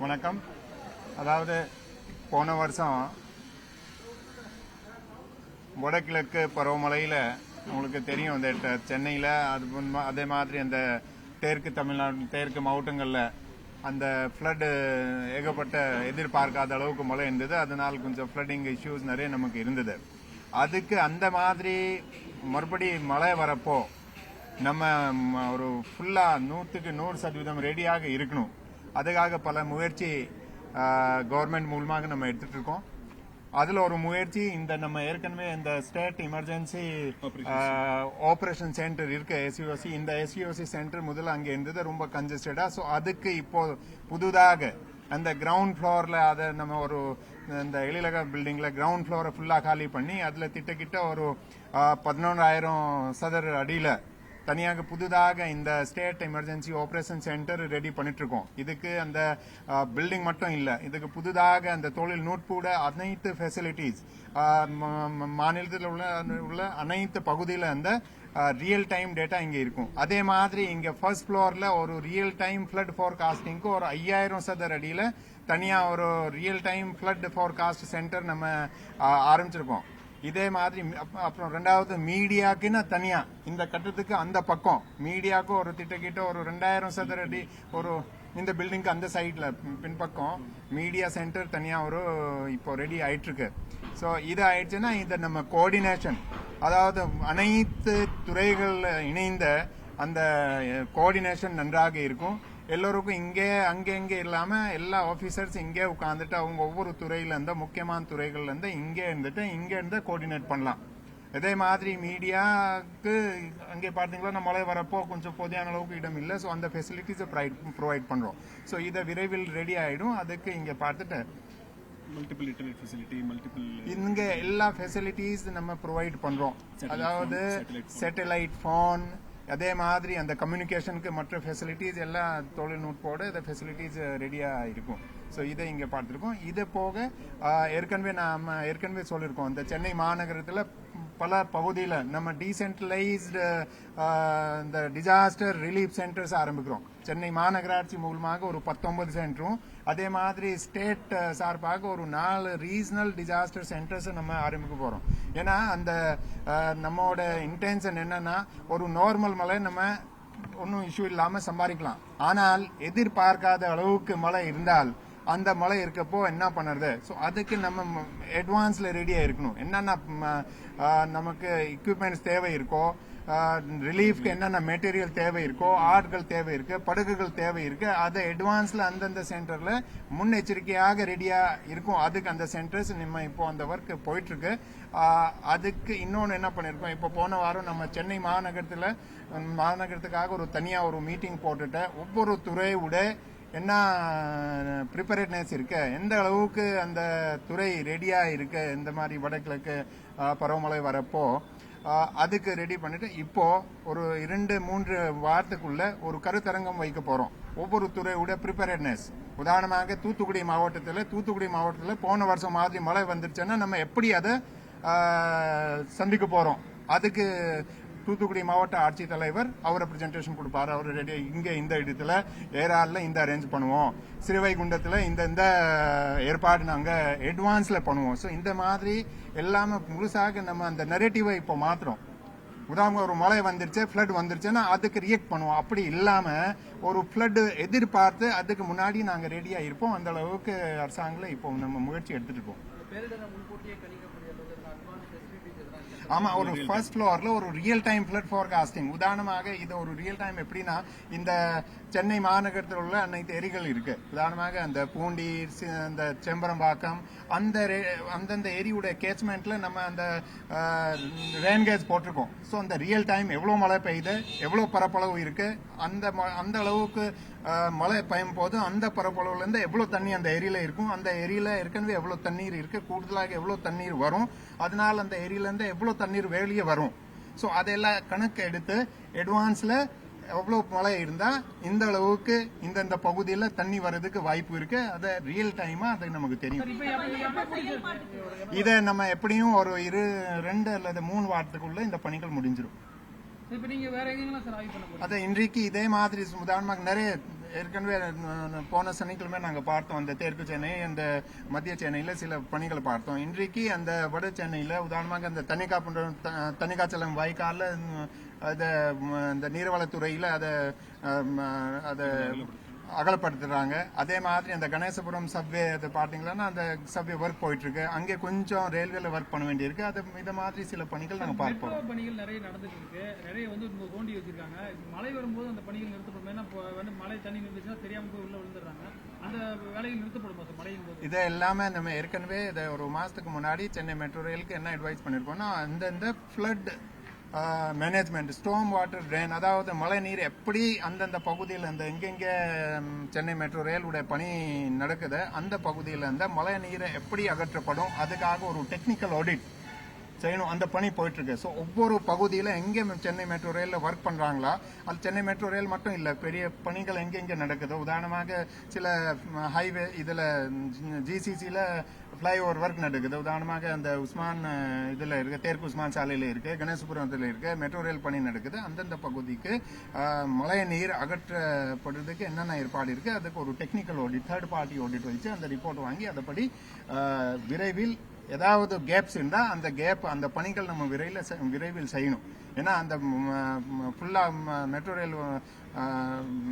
வணக்கம். அதாவது போன வருஷம் வடகிழக்கு பருவமழையில் உங்களுக்கு தெரியும், இந்த சென்னையில் அதே மாதிரி அந்த தெற்கு தமிழ்நாடு தெற்கு மாவட்டங்களில் அந்த ஃப்ளட்டு ஏகப்பட்ட எதிர்பார்க்காத அளவுக்கு மழை இருந்தது. அதனால் கொஞ்சம் ஃப்ளட்டிங் இஷ்யூஸ் நிறைய நமக்கு இருந்தது. அதுக்கு அந்த மாதிரி மறுபடி மழை வரப்போ நம்ம ஒரு ஃபுல்லாக 100% ரெடியாக இருக்கணும். அதுக்காக பல முயற்சி கவர்மெண்ட் மூலமாக நம்ம எடுத்துட்டு இருக்கோம். அதுல ஒரு முயற்சி இந்த நம்ம ஏற்கனவே இந்த ஸ்டேட் எமர்ஜென்சி ஆபரேஷன் சென்டர் இருக்கு, எஸ்யூசி. இந்த எஸ்யூசி சென்டர் முதல்ல அங்கே இருந்தது ரொம்ப கன்ஜஸ்டடா. ஸோ அதுக்கு இப்போ புதுதாக அந்த கிரவுண்ட் ஃப்ளோர்ல அதை நம்ம ஒரு இந்த எழிலக பில்டிங்ல கிரவுண்ட் ஃப்ளோரை ஃபுல்லா காலி பண்ணி அதுல திட்டக்கிட்ட ஒரு 11,000 சதுர அடியில தனியாக புதுதாக இந்த state emergency operation centre ready பண்ணிட்டு இருக்கோம். இதுக்கு அந்த பில்டிங் மட்டும் இல்ல, இதுக்கு புதுதாக அந்த தொழில்நுட்ப அனைத்து ஃபெசிலிட்டிஸ் மாநிலத்தில் உள்ள அனைத்து பகுதியில் அந்த ரியல் டைம் டேட்டா இங்க இருக்கும். அதே மாதிரி இங்க ஃபர்ஸ்ட் ஃப்ளோர்ல ஒரு ரியல் டைம் ஃபிளட் ஃபோர்காஸ்டிங்க்கு ஒரு 5,000 சதுர அடியில தனியா ஒரு real time flood forecast centre நம்ம ஆரம்பிச்சிருக்கோம். இதே மாதிரி அப்புறம் ரெண்டாவது மீடியாக்குன்னு தனியா இந்த கட்டத்துக்கு அந்த பக்கம் மீடியாவுக்கு ஒரு திட்டக்கிட்ட ஒரு 2,000 சதுர அடி ஒரு இந்த பில்டிங்க்கு அந்த சைட்ல பின்பக்கம் மீடியா சென்டர் தனியா ஒரு இப்போ ரெடி ஆயிட்டு இருக்கு. ஸோ இது ஆயிடுச்சுன்னா இந்த நம்ம கோஆர்டினேஷன், அதாவது அனைத்து துறைகள் இணைந்த அந்த கோஆர்டினேஷன் நன்றாக இருக்கும். எல்லோருக்கும் இங்கே அங்கே இல்லாம எல்லா ஆபீசர்ஸ் இங்கே உட்காந்துட்டு அவங்க ஒவ்வொரு துறையில இருந்த முக்கியமான துறைகள்ல இருந்து இங்கே இருந்து கோஆர்டினேட் பண்ணலாம். இதே மாதிரி மீடியாவுக்கு அங்கே பார்த்தீங்களா மழை வரப்போ கொஞ்சம் போதியான அளவுக்கு இடம் இல்லை. ஸோ அந்த ஃபெசிலிட்டிஸை ப்ரொவைட் பண்றோம். ஸோ இதை விரைவில் ரெடி ஆயிடும். அதுக்கு இங்க பார்த்துட்டு மல்டிபிள் இன்டர்நெட் ஃபெசிலிட்டி, இங்க எல்லா ஃபெசிலிட்டிஸ் நம்ம ப்ரொவைட் பண்றோம். அதாவது சேட்டலைட் போன், அதே மாதிரி அந்த கம்யூனிகேஷனுக்கு மற்ற ஃபெசிலிட்டிஸ் எல்லாம் தொழில்நுட்போட இந்த ஃபெசிலிட்டிஸ் ரெடியா இருக்கும். ஸோ இதை இங்க பார்த்துருக்கோம். இது போக ஏற்கனவே சொல்லியிருக்கோம், இந்த சென்னை மாநகரத்தில் பல பகுதியில் நம்ம டீசென்ட்ரலைஸ்டு இந்த டிசாஸ்டர் ரிலீஃப் சென்டர்ஸ் ஆரம்பிக்கிறோம். சென்னை மாநகராட்சி மூலமாக ஒரு 19 சென்டரும், அதே மாதிரி ஸ்டேட் சார்பாக ஒரு 4 ரீஜனல் டிசாஸ்டர் சென்டர்ஸ் நம்ம ஆரம்பிக்க போறோம். ஏன்னா அந்த நம்மோட இன்டென்ஷன் என்னன்னா, ஒரு நார்மல் மழை நம்ம ஒன்றும் இஷ்யூ இல்லாம சம்பாதிக்கலாம். ஆனால் எதிர்பார்க்காத அளவுக்கு மழை இருந்தால் அந்த மழை இருக்கப்போ என்ன பண்ணுறது? ஸோ அதுக்கு நம்ம அட்வான்ஸ்ல ரெடியா இருக்கணும். என்னென்ன நமக்கு எக்யூப்மெண்ட்ஸ் தேவை இருக்கோ, ரிலீஃப்க்கு என்னென்ன மெட்டீரியல் தேவை இருக்கோ, ஆட்கள் தேவை இருக்கு, படகுகள் தேவை இருக்கு, அதை அட்வான்ஸ்ல அந்தந்த சென்டர்ல முன்னெச்சரிக்கையாக ரெடியா இருக்கும். அதுக்கு அந்த சென்டர்ஸ் நம்ம இப்போ அந்த ஒர்க் போயிட்டு இருக்கு. அதுக்கு இன்னொன்னு என்ன பண்ணிருக்கோம், இப்போ போன வாரம் நம்ம சென்னை மாநகரத்துக்காக ஒரு தனியா ஒரு மீட்டிங் போட்டுட்டு ஒவ்வொரு துறையோட என்ன ப்ரிப்பரேட்னஸ் இருக்கு, எந்த அளவுக்கு அந்த துறை ரெடியா இருக்கு, இந்த மாதிரி வடகிழக்கு பருவமழை வரப்போ அதுக்கு ரெடி பண்ணிட்டு இப்போ ஒரு 2-3 வாரத்துக்குள்ள ஒரு கருத்தரங்கம் வைக்க போறோம். ஒவ்வொரு துறையோட ப்ரிப்பரேட்னஸ், உதாரணமாக தூத்துக்குடி மாவட்டத்தில் போன வருஷம் மாதிரி மழை வந்துருச்சுன்னா நம்ம எப்படி அதை சந்திக்க போறோம். அதுக்கு தூத்துக்குடி மாவட்ட ஆட்சித்தலைவர் அவர் பிரசன்டேஷன் கொடுப்பாரு. அவர் ரெடி இங்க இந்த இடத்துல ஏராள இந்த அரேஞ்ச் பண்ணுவோம், ஸ்ரீவைகுண்டத்துல இந்த ஏற்பாடு நாங்க அட்வான்ஸ்ல பண்ணுவோம். ஸோ இந்த மாதிரி எல்லாமே முழுசாக நம்ம அந்த நெரேட்டிவை இப்போ மாத்துறோம். உதாரணம் ஒரு மழை வந்துருச்சு, ஃபிளட் வந்துருச்சுன்னா அதுக்கு ரியாக்ட் பண்ணுவோம். அப்படி இல்லாம ஒரு ஃபிளட் எதிர்பார்த்து அதுக்கு முன்னாடி நாங்க ரெடியா இருப்போம். அந்த அளவுக்கு அரசாங்கம் இப்போ நம்ம முயற்சி எடுத்துட்டு இருக்கோம். ஆமா, ஒரு ஃபர்ஸ்ட் ஃப்ளோர்ல ஒரு ரியல் டைம் ஃபிளட் ஃபோர்காஸ்டிங். உதாரணமாக இது ஒரு ரியல் டைம் எப்படின்னா, இந்த சென்னை மாநகரத்தில் உள்ள அனைத்து ஏரிகள் இருக்கு. உதாரணமாக அந்த பூண்டி, அந்த செம்பரம்பாக்கம், அந்தந்த ஏரியோட கேட்ச்மெண்ட்ல நம்ம அந்த ரெயின்கேஜ் போட்டிருக்கோம். ஸோ அந்த ரியல் டைம் எவ்வளவு மழை பெய்யுது, எவ்வளவு பரப்பளவு இருக்கு, அந்த அளவுக்கு மழை பெய்யும் போது அந்த பரப்பளவுல இருந்து எவ்வளவு தண்ணி அந்த ஏரியில இருக்கும், அந்த ஏரியில ஏற்கனவே எவ்வளவு தண்ணீர் இருக்கு, கூடுதலாக எவ்வளவு தண்ணீர் வரும், அதனால அந்த ஏரியில இருந்து எவ்வளவு தண்ணீர் வெளியே வரும். ஸோ அதெல்லாம் கணக்கு எடுத்து அட்வான்ஸ்ல எவ்வளவு மழை இருந்தா இந்த அளவுக்கு இந்த பகுதியில தண்ணி வர்றதுக்கு வாய்ப்பு இருக்கு, அதை ரியல் டைமா அது நமக்கு தெரியும். இதை நம்ம எப்படியும் ஒரு 2 அல்லது 3 வாரத்துக்குள்ள இந்த பணிகள் முடிஞ்சிடும். இப்ப நீங்க வேற எங்கெல்லாம் சார் ஆய்வு பண்ண போறீங்க? அத இன்றைக்கு இதே மாதிரி உதாரணமாக நிறைய ஏற்கனவே போன சனிக்கிழமை நாங்க பார்த்தோம் அந்த தெற்கு சென்னை அந்த மத்திய சென்னையில சில பணிகளை பார்த்தோம். இன்றைக்கு அந்த வட சென்னையில உதாரணமாக அந்த தண்ணிக்காச்சலம் வாய்க்கால இந்த நீர்வளத்துறையில அதை அகலப்படுத்துறாங்க. அதே மாதிரி அந்த கணேசபுரம் சப்வே அது பாத்தீங்கன்னா அந்த சப்வே ஒர்க் போயிட்டு இருக்கு. அங்கே கொஞ்சம் ரயில்வேல ஒர்க் பண்ண வேண்டியிருக்கு. அது இந்த மாதிரி சில பணிகள் நாங்க பார்ப்போம். பணிகள் நிறைய நடந்துட்டு இருக்கு. நிறைய வந்து தோண்டி வச்சிருக்காங்க. மழை வரும்போது அந்த பணிகள் நிறுத்தப்படும். ஏன்னா வந்து மழை தண்ணி நின்றுச்சுன்னா தெரியாம போய் உள்ள விழுந்துடுறாங்க. அந்த வேலைகள் நிறுத்தப்படும் சார் மழையின் போது. இதை எல்லாமே நம்ம ஏற்கனவே இதை ஒரு மாசத்துக்கு முன்னாடி சென்னை மெட்ரோ ரயிலுக்கு என்ன அட்வைஸ் பண்ணிருக்கோம்னா அந்தந்த flood management storm water drain, அதாவது மழை நீர் எப்படி அந்தந்த பகுதியில் அந்த எங்கெங்க சென்னை மெட்ரோ ரயிலுடைய பணி நடக்குது அந்த பகுதியில் அந்த மழை நீரை எப்படி அகற்றப்படும் அதுக்காக ஒரு டெக்னிக்கல் ஆடிட் செய்யணும். அந்த பணி போயிட்டு இருக்கு. ஸோ ஒவ்வொரு பகுதியில் எங்கே சென்னை மெட்ரோ ரயிலில் ஒர்க் பண்றாங்களா, அது சென்னை மெட்ரோ ரயில் மட்டும் இல்லை, பெரிய பணிகள் எங்கெங்கே நடக்குது. உதாரணமாக சில ஹைவே இதில் ஜிசிசியில் ஃபிளைஓவர் ஒர்க் நடக்குது. உதாரணமாக அந்த உஸ்மான் இதில் இருக்கு, தேர்க்கு உஸ்மான் சாலையில் இருக்கு, கணேசபுரத்தில் இருக்கு, மெட்ரோ ரயில் பணி நடக்குது. அந்தந்த பகுதிக்கு மழை நீர் அகற்றப்படுறதுக்கு என்னென்ன ஏற்பாடு இருக்கு அதுக்கு ஒரு technical audit, third party audit வச்சு அந்த ரிப்போர்ட் வாங்கி அதைப்படி விரைவில் ஏதாவது கேப்ஸ் இருந்தா அந்த கேப் அந்த பணிகள் நம்ம விரைவில் செய்யணும். ஏன்னா அந்த ஃபுல்லா மெட்ரோ ரயில்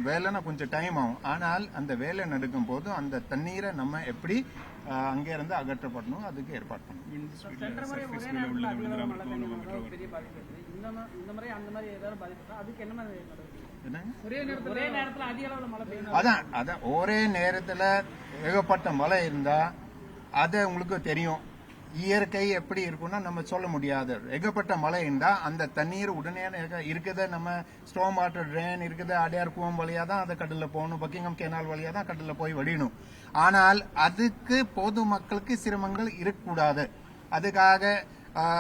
வேலைன்னா கொஞ்சம் டைம் ஆகும். ஆனால் அந்த வேலை நடக்கும் போது அந்த தண்ணீரை நம்ம எப்படி அங்கே இருந்து அகற்றப்படணும் அதுக்கு ஏற்பாடு பண்ணணும். அதான் ஒரே நேரத்துல ஏகப்பட்ட மழை இருந்தா அது உங்களுக்கு தெரியும். இயற்கை எப்படி இருக்கும்னா நம்ம சொல்ல முடியாது. ஏகப்பட்ட மழை இருந்தா அந்த தண்ணீர் உடனே இருக்குது. நம்ம ஸ்டோம் வாட்டர் ட்ரெயின் இருக்குது, அடையார் கூவம் வழியா தான் அதை கடல்ல போகணும், பக்கிங்ஹாம் கேனால் வழியா தான் கடல்ல போய் வடியணும். ஆனால் அதுக்கு பொதுமக்களுக்கு சிரமங்கள் இருக்கக்கூடாது. அதுக்காக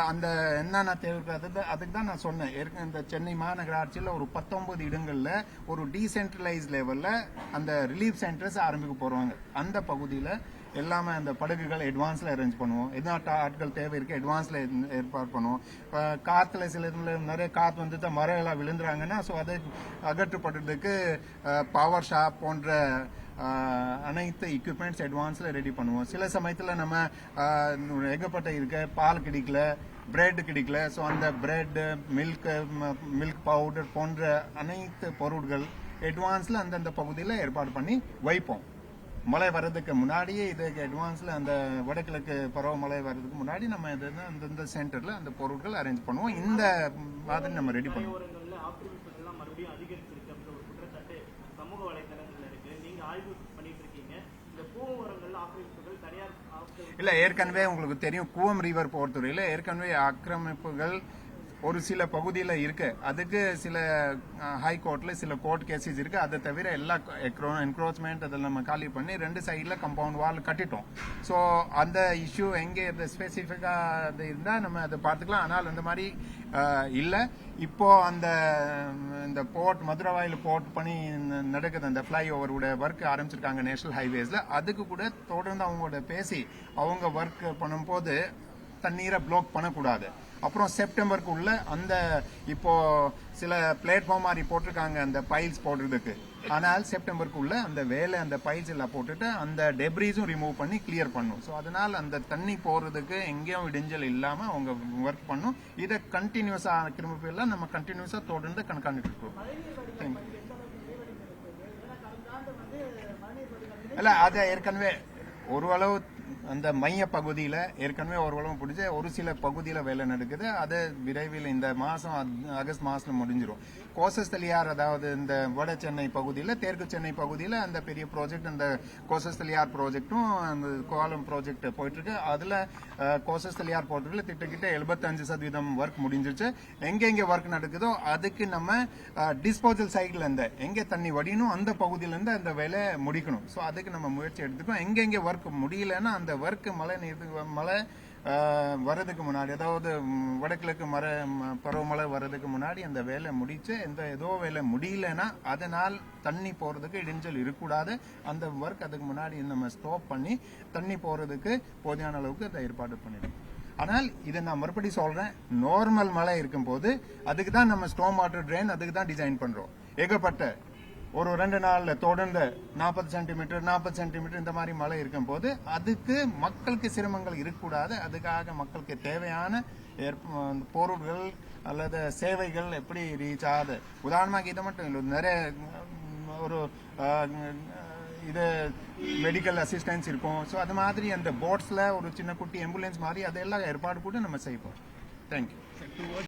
அந்த என்னென்ன தேவை அதுக்கு தான் நான் சொன்னேன். இந்த சென்னை மாநகராட்சியில் ஒரு 19 இடங்கள்ல ஒரு டீசென்ட்ரலைஸ் லெவல்ல அந்த ரிலீஃப் சென்டர்ஸ் ஆரம்பிக்க போறாங்க. அந்த பகுதியில் எல்லாமே அந்த படகுகள் அட்வான்ஸ்ல அரேஞ்ச் பண்ணுவோம். எதனா ஆட்கள் தேவை இருக்கு அட்வான்ஸ்ல ஏற்பாடு பண்ணுவோம். காத்துல சில நிறைய காத்து வந்துட்டு மரம் எல்லாம் விழுந்துறாங்கன்னா ஸோ அதை அகற்றப்படுறதுக்கு பவர் ஷாப் போன்ற அனைத்து எக்யூப்மெண்ட்ஸ் அட்வான்ஸ்ல ரெடி பண்ணுவோம். சில சமயத்துல நம்ம ஏகப்பட்ட இருக்க பால் கிடைக்கல, பிரெட் கிடைக்கல, ஸோ அந்த பிரெட் மில்க் பவுடர் போன்ற அனைத்து பொருட்கள் அட்வான்ஸ்ல அந்தந்த பகுதியில் ஏற்பாடு பண்ணி வைப்போம். மழை வர்றதுக்கு முன்னாடியே இதுக்கு அட்வான்ஸ்ல அந்த வடகிழக்கு பருவமழை வர்றதுக்கு முன்னாடி நம்ம அந்தந்த சென்டர்ல அந்த பொருட்கள் அரேஞ்ச் பண்ணுவோம். இந்த மாதிரி நம்ம ரெடி பண்ணுவோம். இல்ல ஏற்கனவே உங்களுக்கு தெரியும் கூவம் ரிவர் பொறுத்தவரையில ஏற்கனவே ஆக்கிரமிப்புகள் ஒரு சில பகுதியில் இருக்கு. அதுக்கு சில ஹைகோர்ட்ல சில கோர்ட் கேசஸ் இருக்கு. அதை தவிர எல்லா என்க்ரோச்மெண்ட் அதெல்லாம் நம்ம காலி பண்ணி 2 சைட்ல கம்பவுண்ட் வால் கட்டிட்டோம். ஸோ அந்த இஷ்யூ எங்கே ஸ்பெசிஃபிக்கா அது இருந்தா நம்ம அதை பார்த்துக்கலாம். ஆனால் அந்த மாதிரி இல்லை. இப்போ இந்த போர்ட் மதுரவாயில் போர்ட் பணி நடக்குது. அந்த ஃபிளை ஓவரோட ஒர்க் ஆரம்பிச்சிருக்காங்க நேஷனல் ஹைவேஸ்ல. அதுக்கு கூட தொடர்ந்து அவங்களோட பேசி அவங்க ஒர்க் பண்ணும்போது தண்ணீரை பிளாக் பண்ணக்கூடாது. அப்புறம் செப்டம்பருக்கு உள்ள அந்த இப்போ சில பிளாட்ஃபார்ம் மாதிரி போட்டிருக்காங்க அந்த பைல்ஸ் போடுறதுக்கு. ஆனால் செப்டம்பருக்கு உள்ள அந்த வேலை அந்த பைல்ஸ் எல்லாம் போட்டுட்டு அந்த டெப்ரீஸும் ரிமூவ் பண்ணி கிளியர் பண்ணும். ஸோ அதனால அந்த தண்ணி போறதுக்கு எங்கேயும் இடைஞ்சல் இல்லாம அவங்க ஒர்க் பண்ணும். இதை கண்டினியூஸா கிருமி எல்லாம் நம்ம கண்டினியூஸா தொடர்ந்து கண்காணிட்டு இருக்கோம். இல்ல அதை ஏற்கனவே ஓரளவு அந்த மைய பகுதியில ஏற்கனவே ஓரளவு பிடிச்ச ஒரு சில பகுதியில வேலை நடக்குது. அது விரைவில் இந்த மாசம் ஆகஸ்ட் மாசத்துல முடிஞ்சிடும். கோசஸ்தலியார் அதாவது இந்த வட சென்னை பகுதியில தெற்கு சென்னை பகுதியில அந்த பெரிய ப்ராஜெக்ட் அந்த கோசஸ்தலியார் ப்ராஜெக்டும் அந்த கோலம் ப்ராஜெக்ட் போயிட்டு இருக்கு. அதுல கோசஸ்தலியார் போர்ட்டுல கிட்டத்தட்ட 75% ஒர்க் முடிஞ்சிருச்சு. எங்க ஒர்க் நடக்குதோ அதுக்கு நம்ம டிஸ்போசல் சைட்ல இருந்து எங்க தண்ணி வடியணும் அந்த பகுதியில இருந்து அந்த வேலை முடிக்கணும். ஸோ அதுக்கு நம்ம முயற்சி எடுத்துக்கோம். எங்க ஒர்க் முடியலன்னா அந்த ஒர்க் மழை வர்றதுக்கு முன்னாடி அதாவது வடகிழக்கு பருவமழை வர்றதுக்கு முன்னாடி அந்த வேலை முடிச்சு ஏதோ வேலை முடியலன்னா அதனால் தண்ணி போறதுக்கு இடைஞ்சல் இருக்கக்கூடாது. அந்த ஒர்க் அதுக்கு முன்னாடி நம்ம ஸ்டாப் பண்ணி தண்ணி போறதுக்கு போதியான அளவுக்கு அதை ஏற்பாடு பண்ணிடுவோம். ஆனால் இதை நான் மறுபடி சொல்றேன், நார்மல் மழை இருக்கும் போது அதுக்கு தான் நம்ம ஸ்டோம் வாட்டர் ட்ரெயின் அதுக்கு தான் டிசைன் பண்றோம். ஏகப்பட்ட ஒரு 2 நாள்ல தொடர்ந்து 40 சென்டிமீட்டர் இந்த மாதிரி மழை இருக்கும் போது அதுக்கு மக்களுக்கு சிரமங்கள் இருக்கக்கூடாது. அதுக்காக மக்களுக்கு தேவையான பொருட்கள் அல்லது சேவைகள் எப்படி ரீச் ஆகுது. உதாரணமாக இதை மட்டும் இல்லை, நிறைய ஒரு இது மெடிக்கல் அசிஸ்டன்ஸ் இருக்கும். ஸோ அது மாதிரி அந்த போட்ஸ்ல ஒரு சின்ன குட்டி ஆம்புலன்ஸ் மாதிரி அதெல்லாம் ஏற்பாடு கூட நம்ம செய்வோம். தேங்க்யூ.